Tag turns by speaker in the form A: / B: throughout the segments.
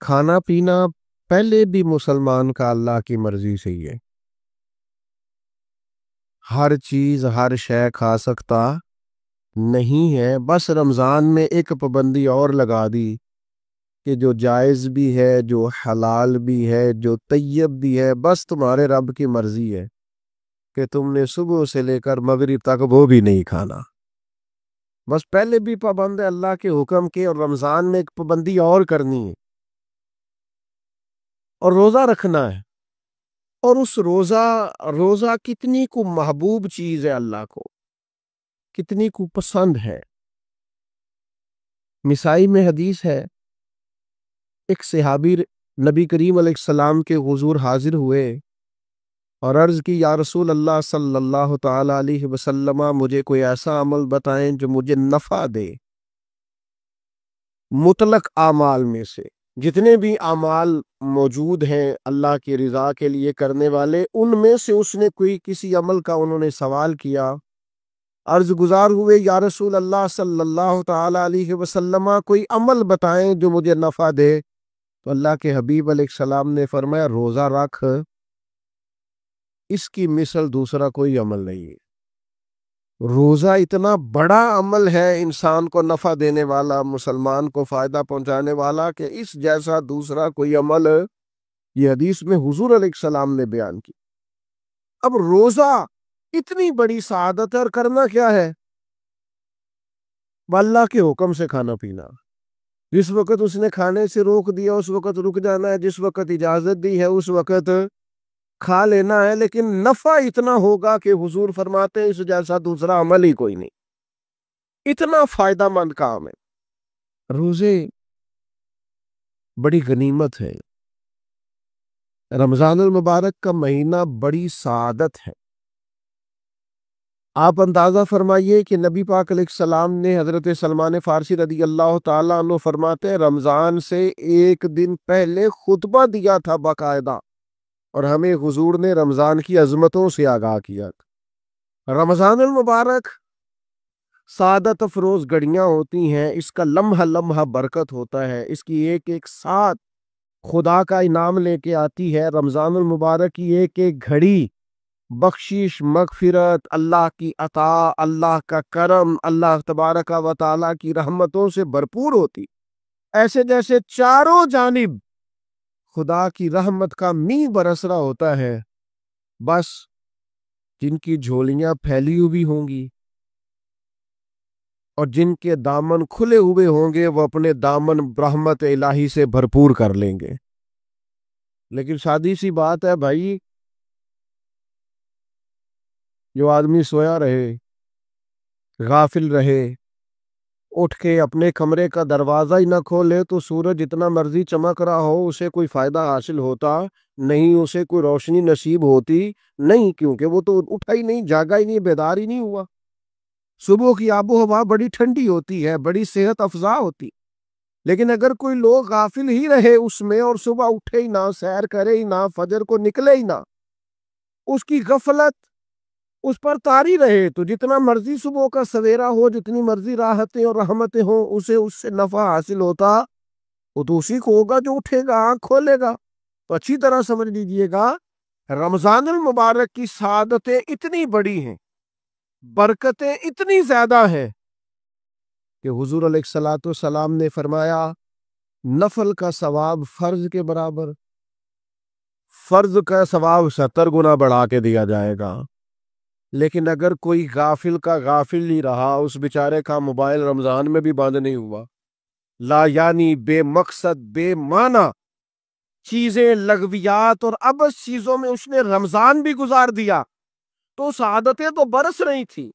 A: کھانا پینا پہلے بھی مسلمان کا اللہ کی مرضی سے ہی ہے۔ ہر چیز ہر شے کھا سکتا نہیں ہے، بس رمضان میں ایک پابندی اور لگا دی کہ جو جائز بھی ہے، جو حلال بھی ہے، جو طیب بھی ہے، بس تمہارے رب کی مرضی ہے کہ تم نے صبح سے لے کر مغرب تک وہ بھی نہیں کھانا۔ بس پہلے بھی پابند ہے اللہ کے حکم کے، اور رمضان میں ایک پابندی اور کرنی ہے اور روزہ رکھنا ہے۔ اور اس روزہ کتنی کو محبوب چیز ہے اللہ کو، کتنی کو پسند ہے۔ نسائی میں حدیث ہے، ایک صحابی نبی کریم علیہ السلام کے حضور حاضر ہوئے اور عرض کی، یا رسول اللہ صلی اللہ تعالی علیہ وسلم، مجھے کوئی ایسا عمل بتائیں جو مجھے نفع دے۔ مطلق اعمال میں سے جتنے بھی اعمال موجود ہیں اللہ کی رضا کے لیے کرنے والے، ان میں سے اس نے کسی عمل کا انہوں نے سوال کیا۔ عرض گزار ہوئے، یا رسول اللہ صلی اللہ تعالی علیہ وسلم، کوئی عمل بتائیں جو مجھے نفع دے۔ تو اللہ کے حبیب علیہ السلام نے فرمایا، روزہ رکھ، اس کی مثل دوسرا کوئی عمل نہیں ہے۔ روزہ اتنا بڑا عمل ہے، انسان کو نفع دینے والا، مسلمان کو فائدہ پہنچانے والا، کہ اس جیسا دوسرا کوئی عمل یہ حدیث میں حضور علیہ السلام نے بیان کی۔ اب روزہ اتنی بڑی سعادت ہے، اور کرنا کیا ہے؟ اللہ کے حکم سے کھانا پینا۔ جس وقت اس نے کھانے سے روک دیا اس وقت رک جانا ہے، جس وقت اجازت دی ہے اس وقت کھا لینا ہے، لیکن نفع اتنا ہوگا کہ حضور فرماتے ہیں اس جیسا دوسرا عمل ہی کوئی نہیں، اتنا فائدہ مند کام ہے۔ روزے بڑی غنیمت ہے، رمضان المبارک کا مہینہ بڑی سعادت ہے۔ آپ اندازہ فرمائیے کہ نبی پاک علیہ السلام نے، حضرت سلمان فارسی رضی اللہ تعالیٰ عنہ فرماتے ہیں، رمضان سے ایک دن پہلے خطبہ دیا تھا باقاعدہ، اور ہمیں حضور نے رمضان کی عظمتوں سے آگاہ کیا تھا۔ رمضان المبارک سعادت افروز گھڑیاں ہوتی ہیں، اس کا لمحہ لمحہ برکت ہوتا ہے، اس کی ایک ایک ساتھ خدا کا انعام لے کے آتی ہے۔ رمضان المبارک کی ایک ایک گھڑی بخشش، مغفرت، اللہ کی عطا، اللہ کا کرم، اللہ تبارک و تعالیٰ کی رحمتوں سے بھرپور ہوتی، ایسے جیسے چاروں جانب خدا کی رحمت کا مینہ برس رہا ہوتا ہے۔ بس جن کی جھولیاں پھیلی ہوئی ہوں گی اور جن کے دامن کھلے ہوئے ہوں گے، وہ اپنے دامن رحمت الہی سے بھرپور کر لیں گے۔ لیکن سادی سی بات ہے بھائی، جو آدمی سویا رہے، غافل رہے، اٹھ کے اپنے کمرے کا دروازہ ہی نہ کھولے تو سورج جتنا مرضی چمک رہا ہو اسے کوئی فائدہ حاصل ہوتا نہیں، اسے کوئی روشنی نصیب ہوتی نہیں، کیونکہ وہ تو اٹھا ہی نہیں، جاگا ہی نہیں، بیدار ہی نہیں ہوا۔ صبح کی آب و ہوا بڑی ٹھنڈی ہوتی ہے، بڑی صحت افزا ہوتی، لیکن اگر کوئی لوگ غافل ہی رہے اس میں، اور صبح اٹھے ہی نہ، سیر کرے ہی نہ، فجر کو نکلے ہی نہ، اس کی غفلت اس پر طاری رہے، تو جتنا مرضی صبح کا سویرا ہو، جتنی مرضی راحتیں اور رحمتیں ہوں، اسے اس سے نفع حاصل ہوتا وہ تو اسی کو ہوگا جو اٹھے گا، آنکھ کھولے گا۔ تو اچھی طرح سمجھ لیجئے گا، رمضان المبارک کی سعادتیں اتنی بڑی ہیں، برکتیں اتنی زیادہ ہیں کہ حضور علیہ السلام نے فرمایا، نفل کا ثواب فرض کے برابر، فرض کا ثواب 70 گنا بڑھا کے دیا جائے گا۔ لیکن اگر کوئی غافل کا غافل ہی رہا، اس بیچارے کا موبائل رمضان میں بھی بند نہیں ہوا، لا یعنی بے مقصد بے معنی چیزیں، لغویات اور ابس چیزوں میں اس نے رمضان بھی گزار دیا، تو سعادتیں تو برس رہی تھی،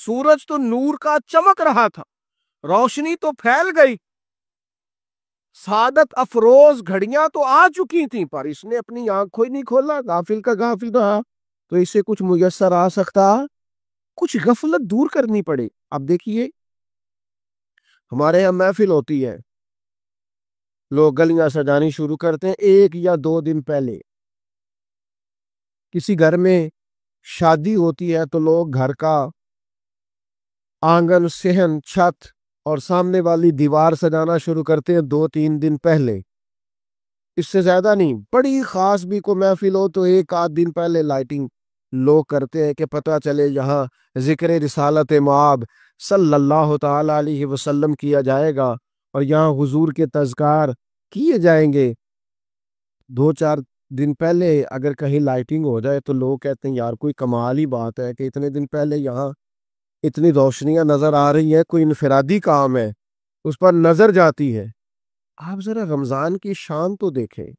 A: سورج تو نور کا چمک رہا تھا، روشنی تو پھیل گئی، سعادت افروز گھڑیاں تو آ چکی تھیں، پر اس نے اپنی آنکھ کو ہی نہیں کھولا، غافل کا غافل رہا۔ تو اس سے کچھ میسر آ سکتا، کچھ غفلت دور کرنی پڑے۔ اب دیکھیے، ہمارے یہاں محفل ہوتی ہے، لوگ گلیاں سجانی شروع کرتے ہیں 1 یا 2 دن پہلے۔ کسی گھر میں شادی ہوتی ہے تو لوگ گھر کا آنگن، صحن، چھت اور سامنے والی دیوار سجانا شروع کرتے ہیں 2-3 دن پہلے۔ اس سے زیادہ نہیں. بڑی خاص بھی کو محفل ہو تو ایک آدھ دن پہلے لائٹنگ لوگ کرتے ہیں کہ پتہ چلے یہاں ذکر رسالت مآب صلی اللہ تعالی علیہ وسلم کیا جائے گا اور یہاں حضور کے تذکار کیے جائیں گے. 2-4 دن پہلے اگر کہیں لائٹنگ ہو جائے تو لوگ کہتے ہیں یار کوئی کمال ہی بات ہے کہ اتنے دن پہلے یہاں اتنی روشنیاں نظر آ رہی ہیں, کوئی انفرادی کام ہے, اس پر نظر جاتی ہے. آپ ذرا رمضان کی شان تو دیکھیں.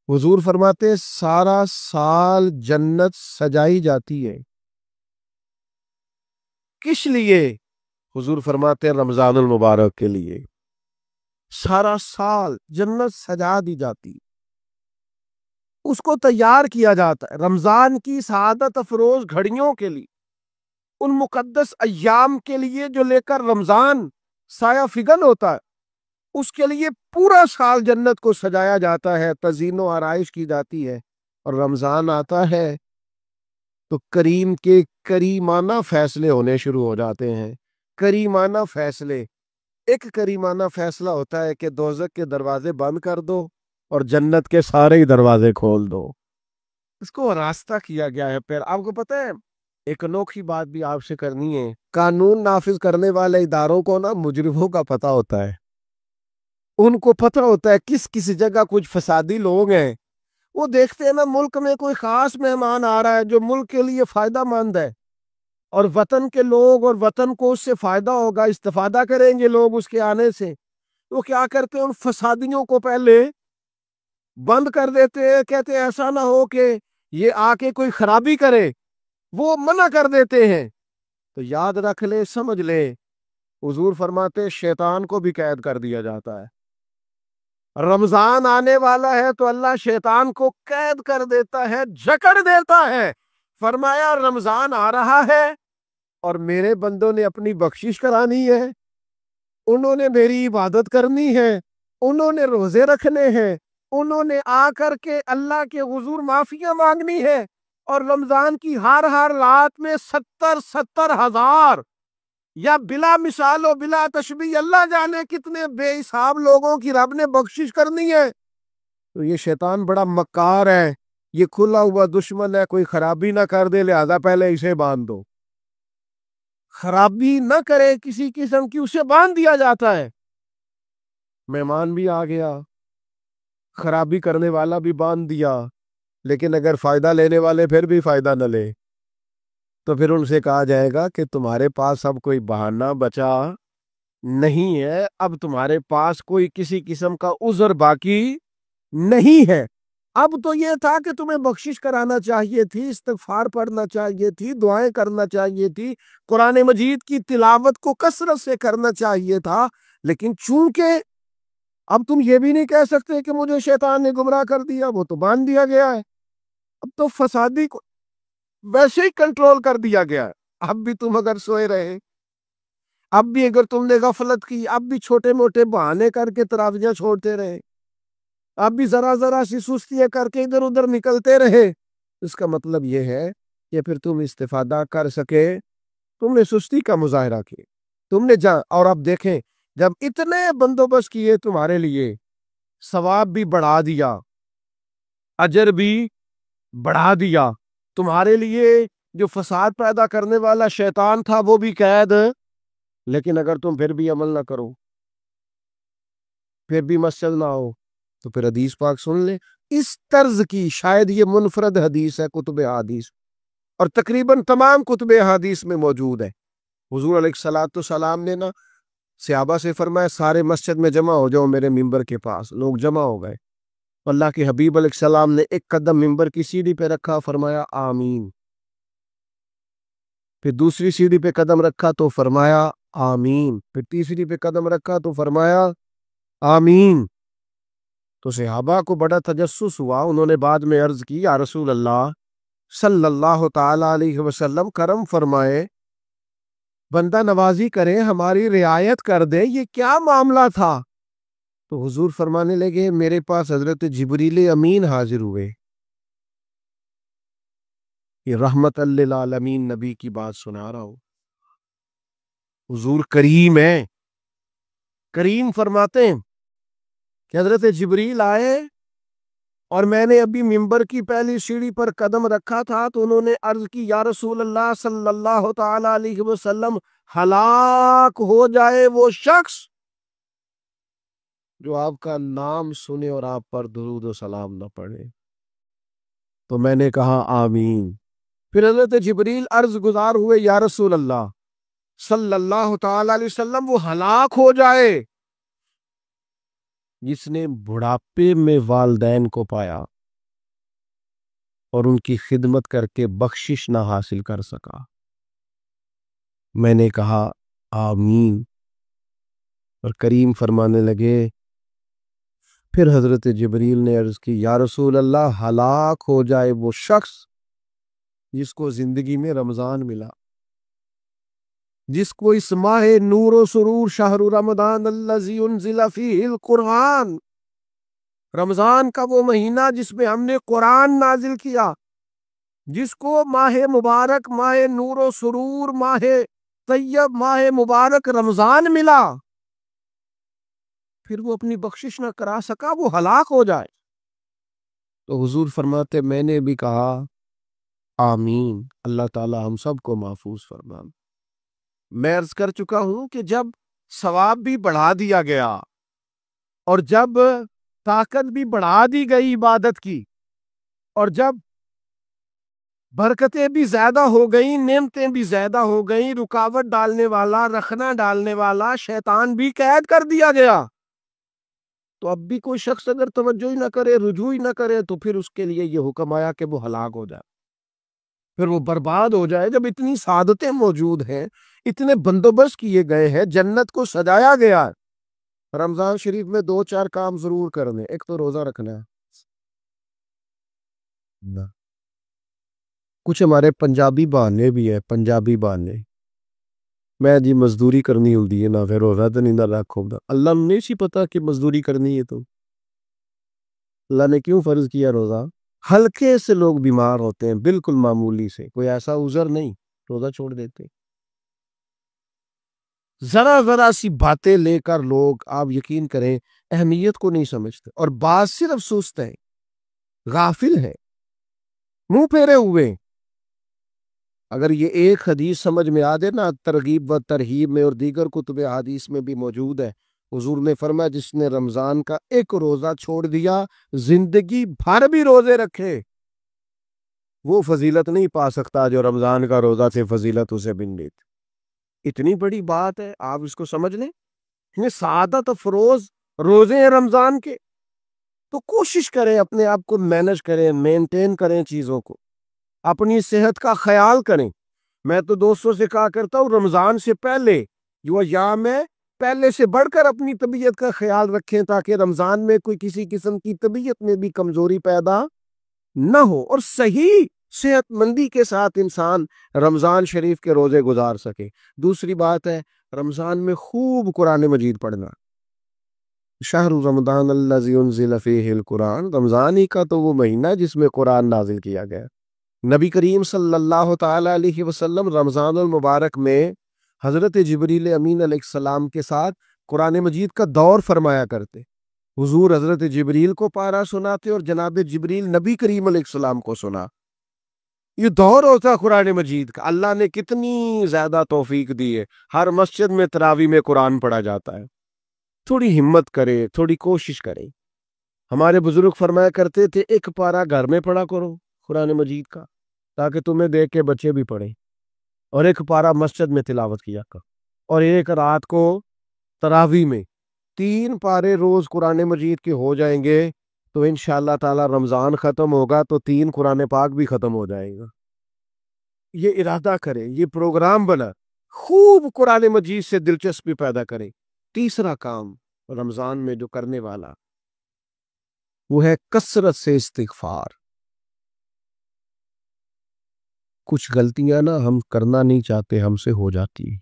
A: حضور فرماتے سارا سال جنت سجائی جاتی ہے. کس لیے؟ حضور فرماتے رمضان المبارک کے لیے. سارا سال جنت سجا دی جاتی, اس کو تیار کیا جاتا ہے رمضان کی سعادت افروز گھڑیوں کے لیے, ان مقدس ایام کے لیے جو لے کر رمضان سایہ فگن ہوتا ہے. اس کے لیے پورا سال جنت کو سجایا جاتا ہے, تزئین و آرائش کی جاتی ہے. اور رمضان آتا ہے تو کریم کے کریمانہ فیصلے ہونے شروع ہو جاتے ہیں. کریمانہ فیصلے. ایک کریمانہ فیصلہ ہوتا ہے کہ دوزخ کے دروازے بند کر دو اور جنت کے سارے ہی دروازے کھول دو. اس کو راستہ کیا گیا ہے. پھر آپ کو پتہ ہے ایک انوکھی بات بھی آپ سے کرنی ہے. قانون نافذ کرنے والے اداروں کو نا مجرموں کا پتہ ہوتا ہے. ان کو پتہ ہوتا ہے کس کس جگہ کچھ فسادی لوگ ہیں. وہ دیکھتے ہیں نا ملک میں کوئی خاص مہمان آ رہا ہے جو ملک کے لیے فائدہ مند ہے اور وطن کے لوگ اور وطن کو اس سے فائدہ ہوگا, استفادہ کریں گے لوگ اس کے آنے سے. وہ کیا کرتے ہیں ان فسادیوں کو پہلے بند کر دیتے ہیں. کہتے ہیں ایسا نہ ہو کہ یہ آ کے کوئی خرابی کرے, وہ منع کر دیتے ہیں. تو یاد رکھ لے, سمجھ لے, حضور فرماتے شیطان کو بھی قید کر دیا جاتا ہے. رمضان آنے والا ہے تو اللہ شیطان کو قید کر دیتا ہے, جکڑ دیتا ہے. فرمایا رمضان آ رہا ہے اور میرے بندوں نے اپنی بخشش کرانی ہے, انہوں نے میری عبادت کرنی ہے, انہوں نے روزے رکھنے ہیں, انہوں نے آ کر کے اللہ کے حضور معافیاں مانگنی ہے. اور رمضان کی ہر رات میں 70,000 یا بلا مثال و بلا تشبیہ اللہ جانے کتنے بے حساب لوگوں کی رب نے بخشش کرنی ہے. تو یہ شیطان بڑا مکار ہے, یہ کھلا ہوا دشمن ہے, کوئی خرابی نہ کر دے لہذا پہلے اسے باندھ دو. خرابی نہ کرے کسی قسم کی, اسے باندھ دیا جاتا ہے. مہمان بھی آ گیا, خرابی کرنے والا بھی باندھ دیا, لیکن اگر فائدہ لینے والے پھر بھی فائدہ نہ لے تو پھر ان سے کہا جائے گا کہ تمہارے پاس اب کوئی بہانہ بچا نہیں ہے, اب تمہارے پاس کوئی کسی قسم کا عذر باقی نہیں ہے. اب تو یہ تھا کہ تمہیں بخشش کرانا چاہیے تھی, استغفار پڑھنا چاہیے تھی, دعائیں کرنا چاہیے تھی, قرآن مجید کی تلاوت کو کثرت سے کرنا چاہیے تھا. لیکن چونکہ اب تم یہ بھی نہیں کہہ سکتے کہ مجھے شیطان نے گمراہ کر دیا, وہ تو باندھ دیا گیا ہے. اب تو فسادی کو ویسے ہی کنٹرول کر دیا گیا ہے. اب بھی تم اگر سوئے رہے, اب بھی اگر تم نے غفلت کی, اب بھی چھوٹے موٹے بہانے کر کے تراویحیں چھوڑتے رہے, اب بھی ذرا ذرا سی سستیاں کر کے ادھر ادھر نکلتے رہے, اس کا مطلب یہ ہے کہ پھر تم استفادہ کر سکے, تم نے سستی کا مظاہرہ کیا, تم نے اور اب دیکھیں جب اتنے بندوبست کیے تمہارے لیے, ثواب بھی بڑھا دیا, اجر بھی بڑھا دیا, تمہارے لیے جو فساد پیدا کرنے والا شیطان تھا وہ بھی قید. لیکن اگر تم پھر بھی عمل نہ کرو, پھر بھی مسجد نہ ہو, تو پھر حدیث پاک سن لے. اس طرز کی شاید یہ منفرد حدیث ہے کتب حدیث, اور تقریباً تمام کتب حدیث میں موجود ہے. حضور علیہ الصلوۃ والسلام نے نا صحابہ سے فرمایا سارے مسجد میں جمع ہو جاؤ میرے ممبر کے پاس. لوگ جمع ہو گئے. اللہ کے حبیب علیہ السلام نے ایک قدم ممبر کی سیڑھی پہ رکھا, فرمایا آمین. پھر دوسری سیڑھی پہ قدم رکھا تو فرمایا آمین. پھر تیسری پہ قدم رکھا تو فرمایا آمین. تو صحابہ کو بڑا تجسس ہوا, انہوں نے بعد میں عرض کی یا رسول اللہ صلی اللہ تعالی علیہ وسلم کرم فرمائے, بندہ نوازی کرے, ہماری رعایت کر دے, یہ کیا معاملہ تھا؟ تو حضور فرمانے لگے میرے پاس حضرت جبریل امین حاضر ہوئے. یہ رحمت للعالمین نبی کی بات سنا رہا ہوں. حضور کریم ہے, کریم فرماتے ہیں کہ حضرت جبریل آئے اور میں نے ابھی ممبر کی پہلی سیڑھی پر قدم رکھا تھا تو انہوں نے عرض کی یا رسول اللہ صلی اللہ تعالی علیہ وسلم ہلاک ہو جائے وہ شخص جو آپ کا نام سنے اور آپ پر درود و سلام نہ پڑھے۔ تو میں نے کہا آمین۔ پھر حضرت جبریل عرض گزار ہوئے یا رسول اللہ صلی اللہ تعالی علیہ وسلم وہ ہلاک ہو جائے جس نے بڑھاپے میں والدین کو پایا اور ان کی خدمت کر کے بخشش نہ حاصل کر سکا۔ میں نے کہا آمین، اور کریم فرمانے لگے پھر حضرت جبریل نے عرض کی یا رسول اللہ ہلاک ہو جائے وہ شخص جس کو زندگی میں رمضان ملا، جس کو اس ماہ نور و سرور شہر رمضان الذی انزل فیہ القرآن، رمضان کا وہ مہینہ جس میں ہم نے قرآن نازل کیا، جس کو ماہ مبارک، ماہ نور و سرور، ماہ طیب، ماہ مبارک رمضان ملا، پھر وہ اپنی بخشش نہ کرا سکا، وہ ہلاک ہو جائے۔ تو حضور فرماتے میں نے بھی کہا آمین، اللہ تعالی ہم سب کو محفوظ فرمان۔ میں عرض کر چکا ہوں کہ جب ثواب بھی بڑھا دیا گیا اور جب طاقت بھی بڑھا دی گئی عبادت کی اور جب برکتیں بھی زیادہ ہو گئیں، نعمتیں بھی زیادہ ہو گئیں، رکاوٹ ڈالنے والا، رخنا ڈالنے والا شیطان بھی قید کر دیا گیا، تو اب بھی کوئی شخص اگر توجہ ہی نہ کرے، رجوع ہی نہ کرے، تو پھر اس کے لیے یہ حکم آیا کہ وہ ہلاک ہو جائے، پھر وہ برباد ہو جائے۔ جب اتنی سعادتیں موجود ہیں، اتنے بندوبست کیے گئے ہیں، جنت کو سجایا گیا ہے، رمضان شریف میں 2-4 کام ضرور کرنے۔ ایک تو روزہ رکھنا ہے۔ کچھ ہمارے پنجابی بہانے بھی ہیں، پنجابی بہانے، میں جی مزدوری کرنی ہوتی ہے نا، پھر روزہ تو نہیں نہ رکھو۔ اللہ نے نہیں سی پتا کہ مزدوری کرنی ہے، تو اللہ نے کیوں فرض کیا روزہ؟ ہلکے سے لوگ بیمار ہوتے ہیں، بالکل معمولی سے، کوئی ایسا عذر نہیں، روزہ چھوڑ دیتے۔ ذرا ذرا سی باتیں لے کر لوگ، آپ یقین کریں، اہمیت کو نہیں سمجھتے، اور بعض صرف سست ہیں، غافل ہیں، منہ پھیرے ہوئے۔ اگر یہ ایک حدیث سمجھ میں آ دے نا، ترغیب و ترہیب میں اور دیگر کتب حدیث میں بھی موجود ہے، حضور نے فرمایا جس نے رمضان کا ایک روزہ چھوڑ دیا، زندگی بھر بھی روزے رکھے، وہ فضیلت نہیں پا سکتا جو رمضان کا روزہ سے فضیلت اسے مل لیتی۔ اتنی بڑی بات ہے، آپ اس کو سمجھ لیں، اتنے سعادت افروز روزے ہیں رمضان کے، تو کوشش کریں اپنے آپ کو مینج کریں، مینٹین کریں چیزوں کو، اپنی صحت کا خیال کریں۔ میں تو دوستوں سے کہا کرتا ہوں رمضان سے پہلے جو ایام ہے، پہلے سے بڑھ کر اپنی طبیعت کا خیال رکھیں، تاکہ رمضان میں کوئی کسی قسم کی طبیعت میں بھی کمزوری پیدا نہ ہو، اور صحیح صحت مندی کے ساتھ انسان رمضان شریف کے روزے گزار سکے۔ دوسری بات ہے رمضان میں خوب قرآن مجید پڑھنا۔ شہر رمضان الذی انزل فیہ القرآن، رمضان ہی کا تو وہ مہینہ ہے جس میں قرآن نازل کیا گیا۔ نبی کریم صلی اللہ تعالی علیہ وسلم رمضان المبارک میں حضرت جبریل امین علیہ السلام کے ساتھ قرآن مجید کا دور فرمایا کرتے۔ حضور حضرت جبریل کو پارہ سناتے اور جناب جبریل نبی کریم علیہ السلام کو سنا۔ یہ دور ہوتا قرآن مجید کا۔ اللہ نے کتنی زیادہ توفیق دی ہے، ہر مسجد میں تراویح میں قرآن پڑھا جاتا ہے۔ تھوڑی ہمت کرے، تھوڑی کوشش کرے۔ ہمارے بزرگ فرمایا کرتے تھے ایک پارہ گھر میں پڑھا کرو قرآن مجید کا، تاکہ تمہیں دیکھ کے بچے بھی پڑھیں، اور ایک پارہ مسجد میں تلاوت کیا کر، اور ایک رات کو تراویح میں 3 پارے روز قرآن مجید کے ہو جائیں گے، تو انشاءاللہ تعالی رمضان ختم ہوگا تو 3 قرآن پاک بھی ختم ہو جائے گا۔ یہ ارادہ کریں، یہ پروگرام بنا، خوب قرآن مجید سے دلچسپی پیدا کریں۔ تیسرا کام رمضان میں جو کرنے والا وہ ہے کثرت سے استغفار۔ کچھ غلطیاں نا ہم کرنا نہیں چاہتے، ہم سے ہو جاتی ہیں۔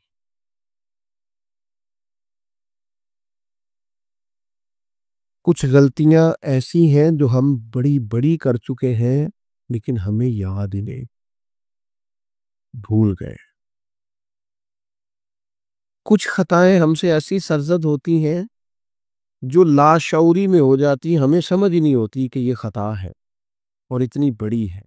A: کچھ غلطیاں ایسی ہیں جو ہم بڑی بڑی کر چکے ہیں، لیکن ہمیں یاد ہی نہیں، بھول گئے۔ کچھ خطائیں ہم سے ایسی سرزد ہوتی ہیں جو لاشعوری میں ہو جاتی، ہمیں سمجھ ہی نہیں ہوتی کہ یہ خطا ہے اور اتنی بڑی ہے۔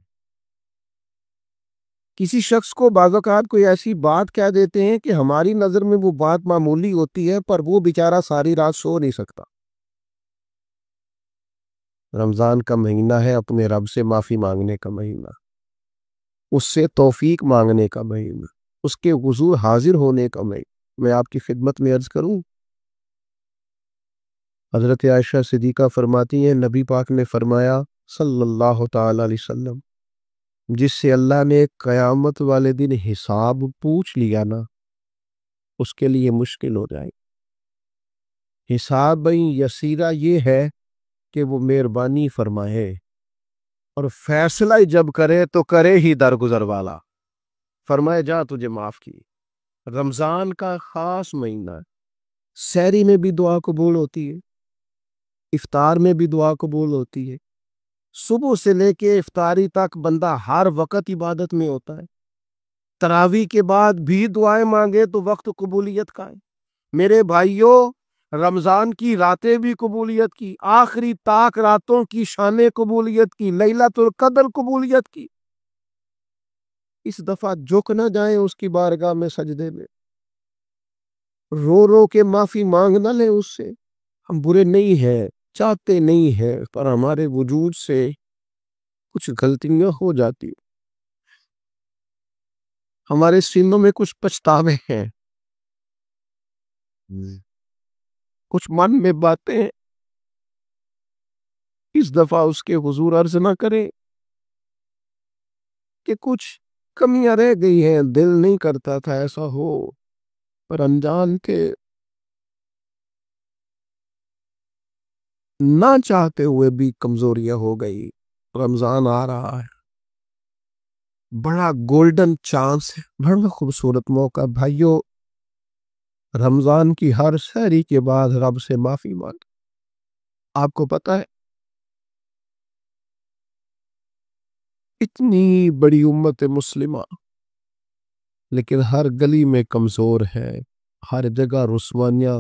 A: کسی شخص کو بعض اوقات کوئی ایسی بات کہہ دیتے ہیں کہ ہماری نظر میں وہ بات معمولی ہوتی ہے، پر وہ بیچارہ ساری رات سو نہیں سکتا۔ رمضان کا مہینہ ہے اپنے رب سے معافی مانگنے کا مہینہ، اس سے توفیق مانگنے کا مہینہ، اس کے حضور حاضر ہونے کا مہینہ۔ میں آپ کی خدمت میں عرض کروں، حضرت عائشہ صدیقہ فرماتی ہیں نبی پاک نے فرمایا صلی اللہ تعالی علیہ وسلم، جس سے اللہ نے قیامت والے دن حساب پوچھ لیا نا، اس کے لیے مشکل ہو جائے۔ حساب یسیرہ یہ ہے کہ وہ مہربانی فرمائے اور فیصلہ جب کرے تو کرے ہی درگزر والا، فرمائے جا تجھے معاف کی۔ رمضان کا خاص مہینہ ہے، سحری میں بھی دعا قبول ہوتی ہے، افطار میں بھی دعا قبول ہوتی ہے، صبح سے لے کے افطاری تک بندہ ہر وقت عبادت میں ہوتا ہے۔ تراویح کے بعد بھی دعائیں مانگے تو وقت قبولیت کا ہے۔ میرے بھائیوں، رمضان کی راتیں بھی قبولیت کی، آخری طاق راتوں کی شان قبولیت کی، لیلۃ القدر قبولیت کی۔ اس دفعہ جھک نہ جائیں اس کی بارگاہ میں سجدے میں، رو رو کے معافی مانگ نہ لیں اس سے۔ ہم برے نہیں ہیں، چاہتے نہیں ہیں، پر ہمارے وجود سے کچھ غلطیاں ہو جاتی، ہمارے سینوں میں کچھ پچھتاوے ہیں، کچھ من میں باتیں ہیں۔ اس دفعہ اس کے حضور عرض نہ کریں کہ کچھ کمیاں رہ گئی ہیں، دل نہیں کرتا تھا ایسا ہو، پر انجان کے نہ چاہتے ہوئے بھی کمزوریاں ہو گئی۔ رمضان آ رہا ہے، بڑا گولڈن چانس ہے، بڑا خوبصورت موقع۔ بھائیو، رمضان کی ہر سحری کے بعد رب سے معافی مانگ۔ آپ کو پتا ہے اتنی بڑی امت مسلمہ لیکن ہر گلی میں کمزور ہے، ہر جگہ رسوانیاں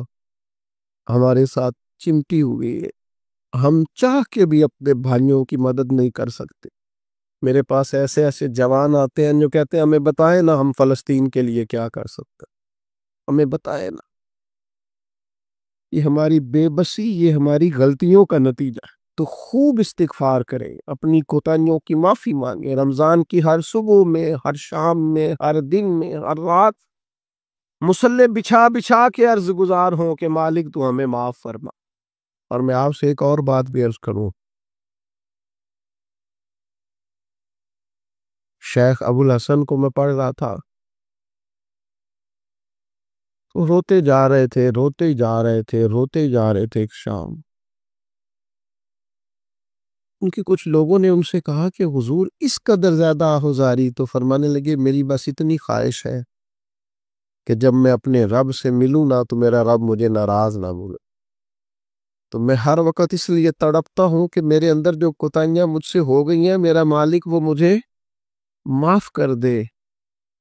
A: ہمارے ساتھ چمٹی ہوئی ہے۔ ہم چاہ کے بھی اپنے بھائیوں کی مدد نہیں کر سکتے۔ میرے پاس ایسے ایسے جوان آتے ہیں جو کہتے ہیں ہمیں بتائیں نا ہم فلسطین کے لیے کیا کر سکتے ہیں، ہمیں بتائیں نا۔ یہ ہماری بے بسی، یہ ہماری غلطیوں کا نتیجہ ہے۔ تو خوب استغفار کریں، اپنی کوتاہیوں کی معافی مانگیں۔ رمضان کی ہر صبح میں، ہر شام میں، ہر دن میں، ہر رات مصلے بچھا بچھا کے عرض گزار ہوں کہ مالک تو ہمیں معاف فرما۔ اور میں آپ سے ایک اور بات بھی عرض کروں، شیخ ابو الحسن کو میں پڑھ رہا تھا تو روتے جا رہے تھے، روتے جا رہے تھے، روتے جا رہے تھے۔ ایک شام ان کے کچھ لوگوں نے ان سے کہا کہ حضور اس قدر زیادہ آہوزاری، تو فرمانے لگے میری بس اتنی خواہش ہے کہ جب میں اپنے رب سے ملوں نا تو میرا رب مجھے ناراض نہ بولے۔ تو میں ہر وقت اس لیے تڑپتا ہوں کہ میرے اندر جو کوتاہیاں مجھ سے ہو گئی ہیں، میرا مالک وہ مجھے معاف کر دے۔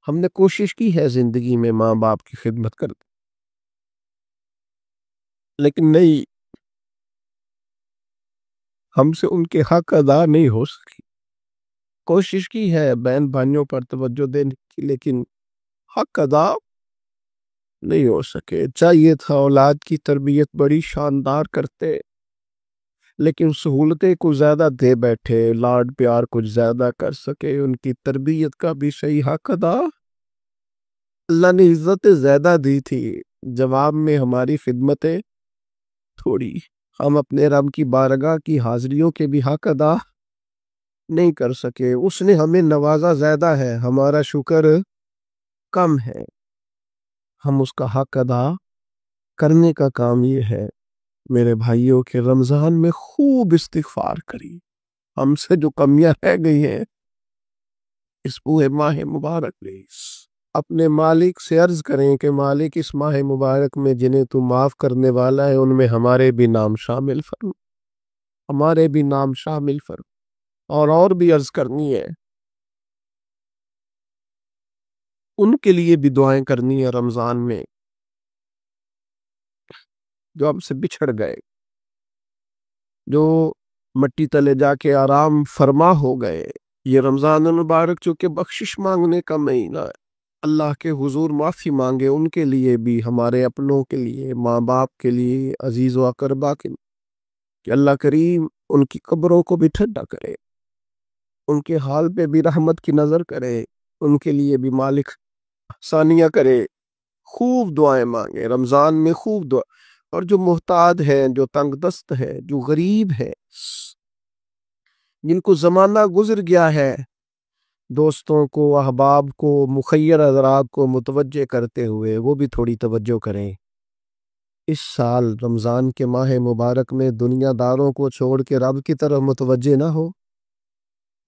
A: ہم نے کوشش کی ہے زندگی میں ماں باپ کی خدمت کر دے، لیکن نہیں، ہم سے ان کے حق ادا نہیں ہو سکی۔ کوشش کی ہے بہن بھائیوں پر توجہ دینے کی، لیکن حق ادا نہیں ہو سکے۔ چاہیے تھا اولاد کی تربیت بڑی شاندار کرتے، لیکن سہولتیں کچھ زیادہ دے بیٹھے، لاڈ پیار کچھ زیادہ کر سکے، ان کی تربیت کا بھی صحیح حق ادا۔ اللہ نے عزت زیادہ دی تھی، جواب میں ہماری خدمتیں تھوڑی، ہم اپنے رب کی بارگاہ کی حاضریوں کے بھی حق ادا نہیں کر سکے۔ اس نے ہمیں نوازا زیادہ ہے، ہمارا شکر کم ہے۔ ہم اس کا حق ادا کرنے کا کام یہ ہے میرے بھائیوں کے رمضان میں خوب استغفار کری۔ ہم سے جو کمیاں رہ گئی ہیں اس پورے ماہ مبارک میں اپنے مالک سے عرض کریں کہ مالک اس ماہ مبارک میں جنہیں تو معاف کرنے والا ہے ان میں ہمارے بھی نام شامل فرما، ہمارے بھی نام شامل فرما۔ اور بھی عرض کرنی ہے، ان کے لیے بھی دعائیں کرنی ہے رمضان میں جو ہم سے بچھڑ گئے۔ جو مٹی تلے جا کے آرام فرما ہو گئے۔ یہ رمضان المبارک چونکہ بخشش مانگنے کا مہینہ ہے، اللہ کے حضور معافی مانگے ان کے لیے بھی، ہمارے اپنوں کے لیے، ماں باپ کے لیے، عزیز و اقربا کے لیے، کہ اللہ کریم ان کی قبروں کو بھی ٹھنڈا کرے، ان کے حال پہ بھی رحمت کی نظر کرے، ان کے لیے بھی مالک ثانیہ کرے۔ خوب دعائیں مانگے رمضان میں، خوب دعا۔ اور جو محتاج ہے، جو تنگ دست ہے، جو غریب ہے، جن کو زمانہ گزر گیا ہے، دوستوں کو، احباب کو، مخیر حضرات کو متوجہ کرتے ہوئے وہ بھی تھوڑی توجہ کریں۔ اس سال رمضان کے ماہ مبارک میں دنیا داروں کو چھوڑ کے رب کی طرف متوجہ نہ ہو،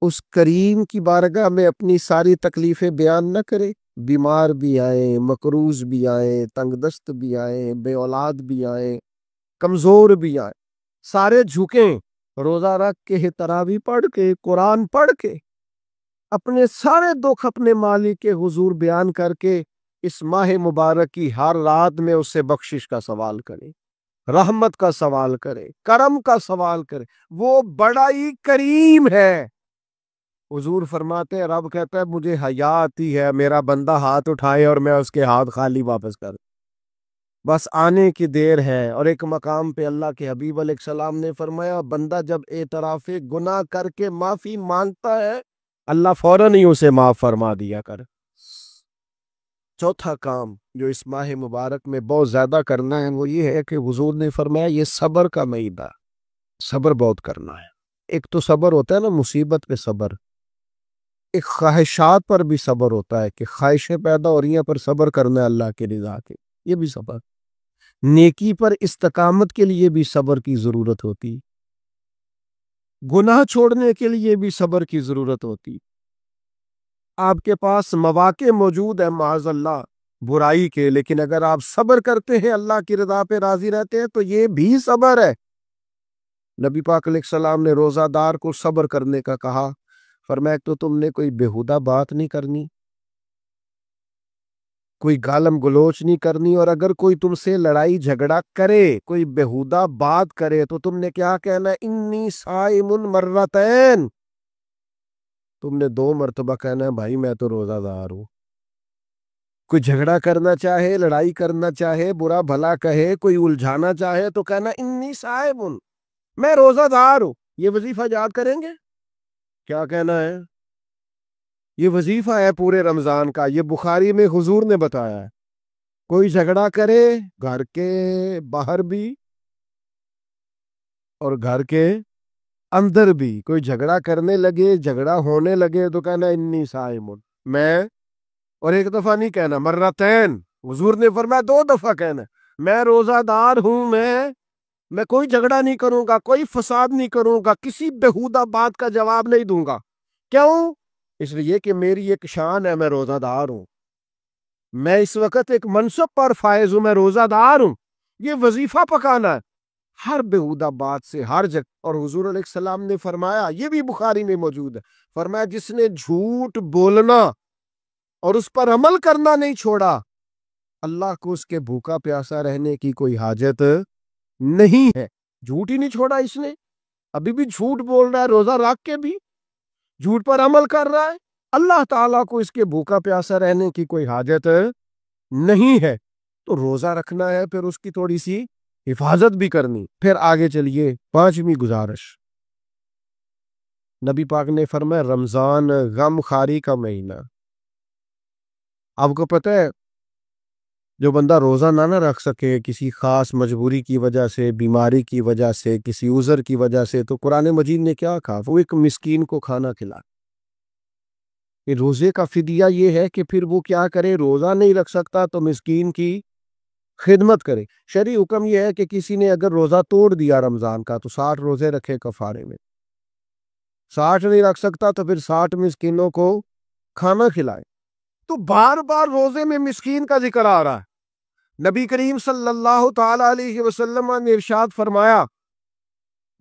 A: اس کریم کی بارگاہ میں اپنی ساری تکلیفیں بیان نہ کرے۔ بیمار بھی آئیں، مقروض بھی آئیں، تنگ دست بھی آئیں، بے اولاد بھی آئیں، کمزور بھی آئیں، سارے جھکیں، روزہ رکھ کے، تراویح پڑھ کے، قرآن پڑھ کے، اپنے سارے دکھ اپنے مالک کے حضور بیان کر کے اس ماہ مبارک کی ہر رات میں اس سے بخشش کا سوال کرے، رحمت کا سوال کرے، کرم کا سوال کرے۔ وہ بڑا ہی کریم ہے۔ حضور فرماتے ہیں، رب کہتا ہے مجھے حیا آتی ہے میرا بندہ ہاتھ اٹھائے اور میں اس کے ہاتھ خالی واپس کر، بس آنے کی دیر ہے۔ اور ایک مقام پہ اللہ کے حبیب علیہ السلام نے فرمایا، بندہ جب اعتراف گناہ کر کے معافی مانگتا ہے، اللہ فوراً ہی اسے معاف فرما دیا کر۔ چوتھا کام جو اس ماہ مبارک میں بہت زیادہ کرنا ہے وہ یہ ہے کہ حضور نے فرمایا یہ صبر کا مہینہ، صبر بہت کرنا ہے۔ ایک تو صبر ہوتا ہے نا مصیبت پہ صبر، ایک خواہشات پر بھی صبر ہوتا ہے کہ خواہشیں پیدا ہو رہی ہیں پر صبر کرنا ہے اللہ کی رضا کے، یہ بھی صبر۔ نیکی پر استقامت کے لیے بھی صبر کی ضرورت ہوتی، گناہ چھوڑنے کے لیے بھی صبر کی ضرورت ہوتی۔ آپ کے پاس مواقع موجود ہیں معاذ اللہ برائی کے، لیکن اگر آپ صبر کرتے ہیں، اللہ کی رضا پہ راضی رہتے ہیں، تو یہ بھی صبر ہے۔ نبی پاک علیہ السلام نے روزہ دار کو صبر کرنے کا کہا، فرمایا تو تم نے کوئی بےہودہ بات نہیں کرنی، کوئی گالم گلوچ نہیں کرنی، اور اگر کوئی تم سے لڑائی جھگڑا کرے، کوئی بےہودہ بات کرے، تو تم نے کیا کہنا ہے؟ انی صائم مرتین، تم نے 2 مرتبہ کہنا ہے بھائی میں تو روزہ دار ہوں۔ کوئی جھگڑا کرنا چاہے، لڑائی کرنا چاہے، برا بھلا کہے، کوئی الجھانا چاہے، تو کہنا انی صائم، میں روزہ دار ہوں۔ یہ وظیفہ یاد کریں گے؟ کیا کہنا ہے؟ یہ وظیفہ ہے پورے رمضان کا، یہ بخاری میں حضور نے بتایا ہے۔ کوئی جھگڑا کرے گھر کے باہر بھی اور گھر کے اندر بھی، کوئی جھگڑا کرنے لگے، جھگڑا ہونے لگے، تو کہنا انی صائم، میں، اور ایک دفعہ نہیں کہنا، مرتین، حضور نے فرمایا 2 دفعہ کہنا، میں روزہ دار ہوں، میں کوئی جھگڑا نہیں کروں گا، کوئی فساد نہیں کروں گا، کسی بےہودہ بات کا جواب نہیں دوں گا۔ کیوں؟ اس لیے کہ میری ایک شان ہے، میں روزہ دار ہوں، میں اس وقت ایک منصب پر فائز ہوں، میں روزہ دار ہوں۔ یہ وظیفہ پکانا ہے ہر بےہودہ بات سے، ہر جگہ۔ اور حضور علیہ السلام نے فرمایا، یہ بھی بخاری میں موجود ہے، فرمایا جس نے جھوٹ بولنا اور اس پر عمل کرنا نہیں چھوڑا، اللہ کو اس کے بھوکا پیاسا رہنے کی کوئی حاجت نہیں ہے۔ جھوٹ ہی نہیں چھوڑا اس نے، ابھی بھی جھوٹ بول رہا ہے، روزہ رکھ کے بھی جھوٹ پر عمل کر رہا ہے، اللہ تعالیٰ کو اس کے بھوکا پیاسا رہنے کی کوئی حاجت نہیں ہے۔ تو روزہ رکھنا ہے، پھر اس کی تھوڑی سی حفاظت بھی کرنی۔ پھر آگے چلیے، 5ویں گزارش، نبی پاک نے فرمایا رمضان غم خاری کا مہینہ۔ آپ کو پتہ ہے جو بندہ روزہ نہ رکھ سکے کسی خاص مجبوری کی وجہ سے، بیماری کی وجہ سے، کسی عذر کی وجہ سے، تو قرآن مجید نے کیا کہا؟ وہ ایک مسکین کو کھانا کھلائے۔ یہ روزے کا فدیہ یہ ہے کہ پھر وہ کیا کرے؟ روزہ نہیں رکھ سکتا تو مسکین کی خدمت کرے۔ شرعی حکم یہ ہے کہ کسی نے اگر روزہ توڑ دیا رمضان کا تو 60 روزے رکھے کفارے میں، 60 نہیں رکھ سکتا تو پھر 60 مسکینوں کو کھانا کھلائے۔ تو بار بار روزے میں مسکین کا ذکر آ رہا ہے۔ نبی کریم صلی اللہ تعالی علیہ وسلم نے ارشاد فرمایا،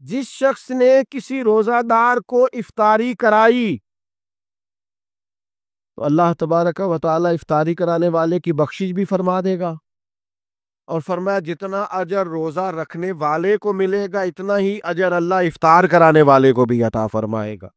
A: جس شخص نے کسی روزہ دار کو افطاری کرائی تو اللہ تبارک و تعالی افطاری کرانے والے کی بخشش بھی فرما دے گا، اور فرمایا جتنا اجر روزہ رکھنے والے کو ملے گا اتنا ہی اجر اللہ افطار کرانے والے کو بھی عطا فرمائے گا۔